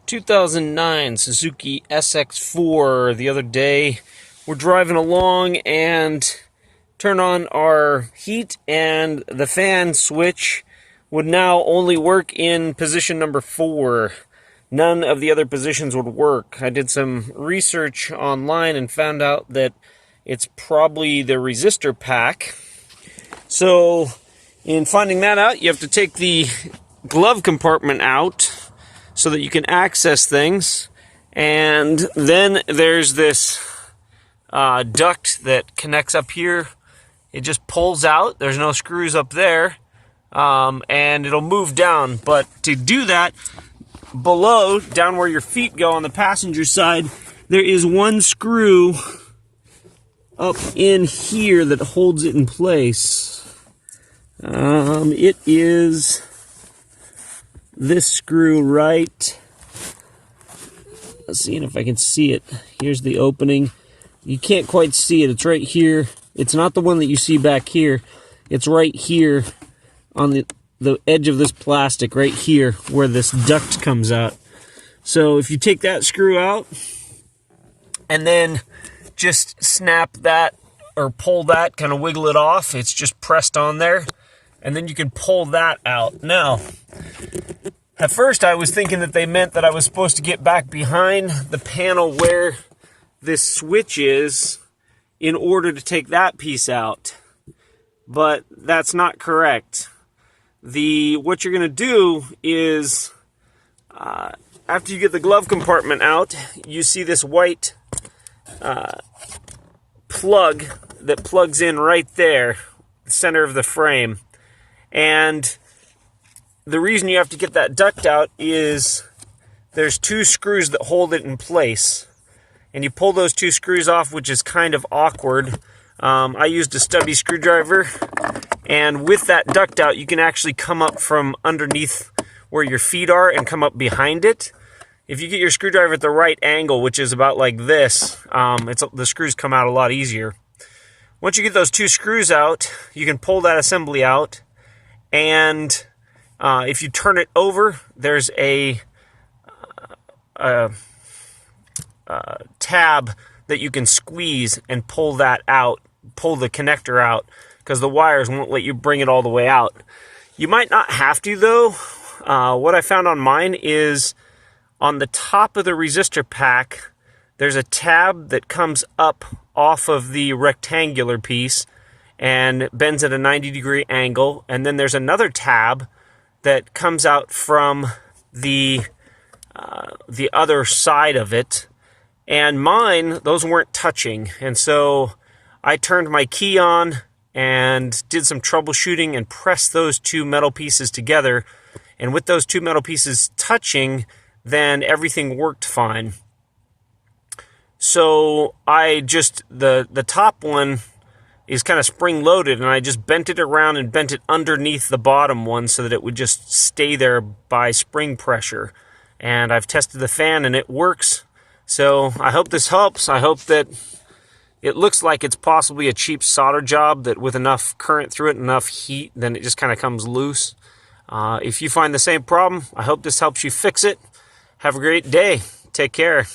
2009 Suzuki SX4. The other day, we're driving along and turn on our heat, and the fan switch would now only work in position number 4. None of the other positions would work. I did some research online and found out that it's probably the resistor pack. So, in finding that out, you have to take the glove compartment out so that you can access things. And then there's this duct that connects up here. It just pulls out. There's no screws up there. And it'll move down. But to do that, below, down where your feet go on the passenger side, there is one screw up in here that holds it in place. It is this screw right. Let's see if I can see it. Here's the opening. You can't quite see it. It's right here. It's not the one that you see back here. It's right here on the edge of this plastic, right here where this duct comes out. So if you take that screw out and then just snap that or pull that, kind of wiggle it off, it's just pressed on there, and then you can pull that out. Now, at first I was thinking that they meant that I was supposed to get back behind the panel where this switch is in order to take that piece out, but that's not correct. What you're going to do is, after you get the glove compartment out, you see this white plug that plugs in right there, the center of the frame. And the reason you have to get that duct out is there's 2 screws that hold it in place. And you pull those 2 screws off, which is kind of awkward. I used a stubby screwdriver, and with that duct out, you can actually come up from underneath where your feet are and come up behind it. If you get your screwdriver at the right angle, which is about like this, the screws come out a lot easier. Once you get those 2 screws out, you can pull that assembly out, and if you turn it over, there's a tab that you can squeeze and pull that out, pull the connector out, because the wires won't let you bring it all the way out. You might not have to, though. What I found on mine is on the top of the resistor pack, there's a tab that comes up off of the rectangular piece and bends at a 90-degree angle, and then there's another tab that comes out from the other side of it. And mine, those weren't touching, and so I turned my key on and did some troubleshooting and pressed those 2 metal pieces together, and with those 2 metal pieces touching, then everything worked fine. So the top one is kind of spring-loaded, and I just bent it around and bent it underneath the bottom one so that it would just stay there by spring pressure. And I've tested the fan, and it works. So I hope this helps. I hope that it looks like it's possibly a cheap solder job that with enough current through it, enough heat, then it just kind of comes loose. If you find the same problem, I hope this helps you fix it. Have a great day. Take care.